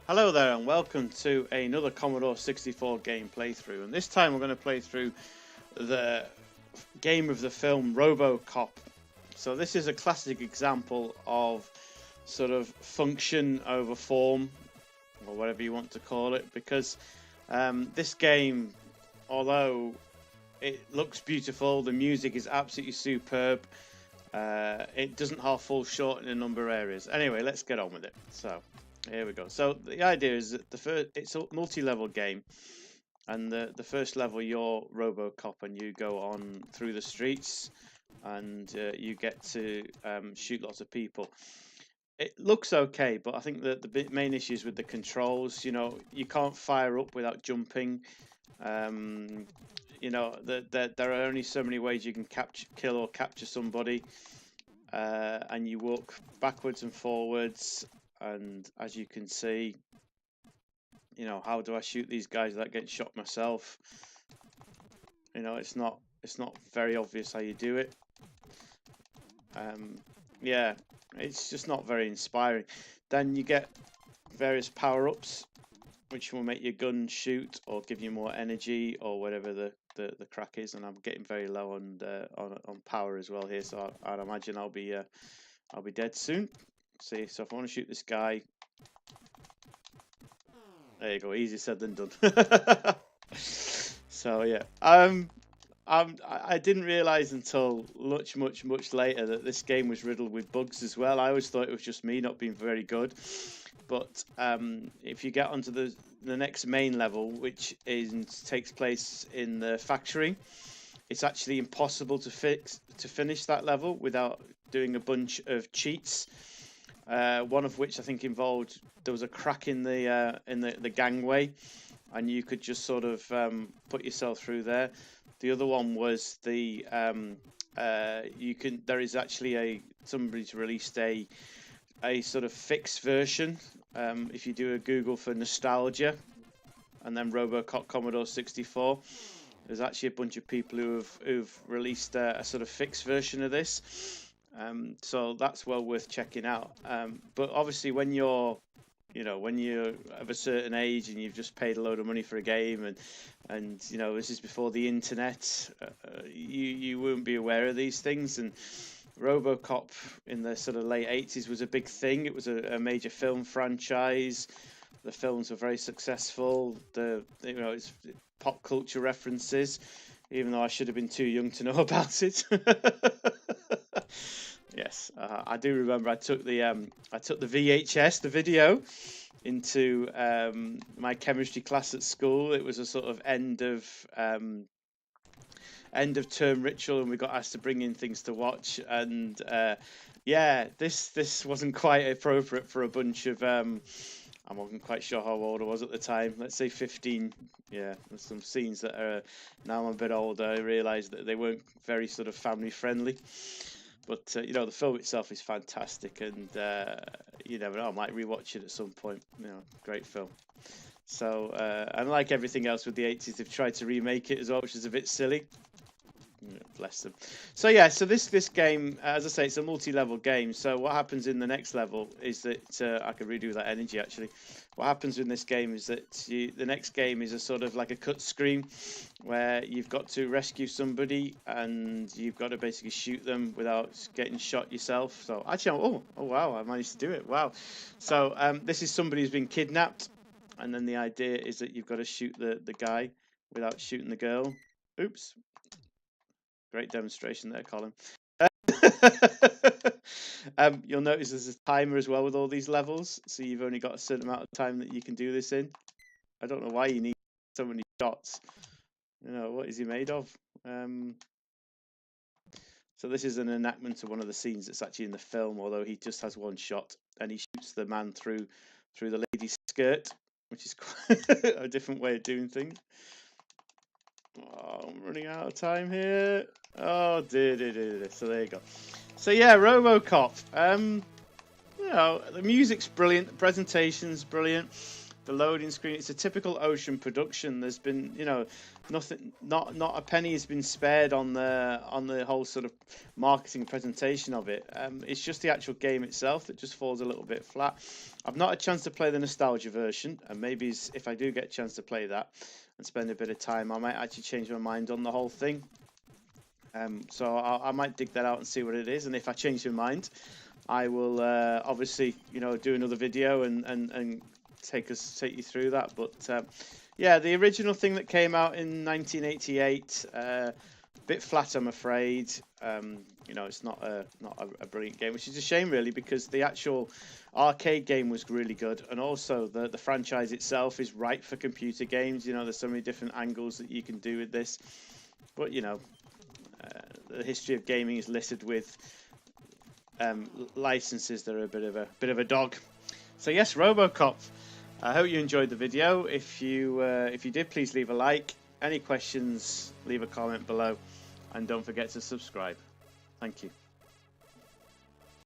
Hello there and welcome to another Commodore 64 game playthrough, and this time we're going to play through the game of the film Robocop. So this is a classic example of sort of function over form, or whatever you want to call it, because this game, although it looks beautiful, the music is absolutely superb, it doesn't half fall short in a number of areas. Anyway, let's get on with it. So here we go. So the idea is that it's a multi-level game, and the first level you're Robocop and you go on through the streets, and you get to shoot lots of people. It looks okay, but I think that the main issue is with the controls. You know, you can't fire up without jumping. You know, there are only so many ways you can kill or capture somebody, and you walk backwards and forwards. And as you can see, you know, how do I shoot these guys without getting shot myself? You know, it's not very obvious how you do it. Yeah, it's just not very inspiring. Then you get various power-ups, which will make your gun shoot or give you more energy or whatever the crack is. And I'm getting very low on power as well here, so I'd imagine I'll be dead soon. See, so if I want to shoot this guy, there you go, easier said than done. So yeah, I didn't realize until much later that this game was riddled with bugs as well. I always thought it was just me not being very good, but if you get onto the next main level, which takes place in the factory, it's actually impossible to finish that level without doing a bunch of cheats. One of which I think involved there was a crack in the gangway, and you could just sort of put yourself through there. The other one was there is actually somebody's released a sort of fixed version. If you do a Google for nostalgia and then Robocop Commodore 64, there's actually a bunch of people who've released a sort of fixed version of this. So that's well worth checking out. But obviously, when you're of a certain age and you've just paid a load of money for a game, and you know, this is before the internet, you won't be aware of these things. And Robocop in the sort of late 80s was a big thing. It was a major film franchise. The films were very successful. It's pop culture references, even though I should have been too young to know about it. Yes, I do remember. I took the VHS, the video, into my chemistry class at school. It was a sort of end of term ritual, and we got asked to bring in things to watch. And yeah, this wasn't quite appropriate for a bunch of I wasn't quite sure how old I was at the time. Let's say 15. Yeah, there's some scenes that are now I'm a bit older. I realised that they weren't very sort of family friendly. But you know, the film itself is fantastic, and you never know, I might rewatch it at some point. You know, great film. So and like everything else with the 80s, they've tried to remake it as well, which is a bit silly. Bless them. So yeah, so this game, as I say, it's a multi-level game. So what happens in the next level is that I could redo that energy actually. What happens in this game is that the next game is a sort of like a cut screen where you've got to rescue somebody and you've got to basically shoot them without getting shot yourself. So actually, oh wow, I managed to do it. Wow. So this is somebody who's been kidnapped, and then the idea is that you've got to shoot the guy without shooting the girl. Oops. Great demonstration there, Colin. You'll notice there's a timer as well with all these levels, so you've only got a certain amount of time that you can do this in. I don't know why you need so many shots. You know, what is he made of? So this is an enactment of one of the scenes that's actually in the film, although he just has one shot, and he shoots the man through the lady's skirt, which is quite a different way of doing things. Oh, I'm running out of time here. Oh, dear. So there you go. So yeah, Robocop. You know, the music's brilliant, the presentation's brilliant. the loading screen. It's a typical Ocean production. There's been, you know, nothing, not a penny has been spared on the whole sort of marketing presentation of it. It's just the actual game itself that just falls a little bit flat. I've not had a chance to play the nostalgia version, and maybe if I do get a chance to play that and spend a bit of time, I might actually change my mind on the whole thing. So I might dig that out and see what it is, and if I change my mind, I will obviously, you know, do another video and take you through that. But yeah, the original thing that came out in 1988, a bit flat, I'm afraid. You know, it's not a brilliant game, which is a shame really, because the actual arcade game was really good, and also the franchise itself is right for computer games. You know, there's so many different angles that you can do with this. But you know, the history of gaming is littered with licenses that are a bit of a dog. So yes, Robocop. I hope you enjoyed the video. If you did, please leave a like. Any questions, leave a comment below, and don't forget to subscribe. Thank you.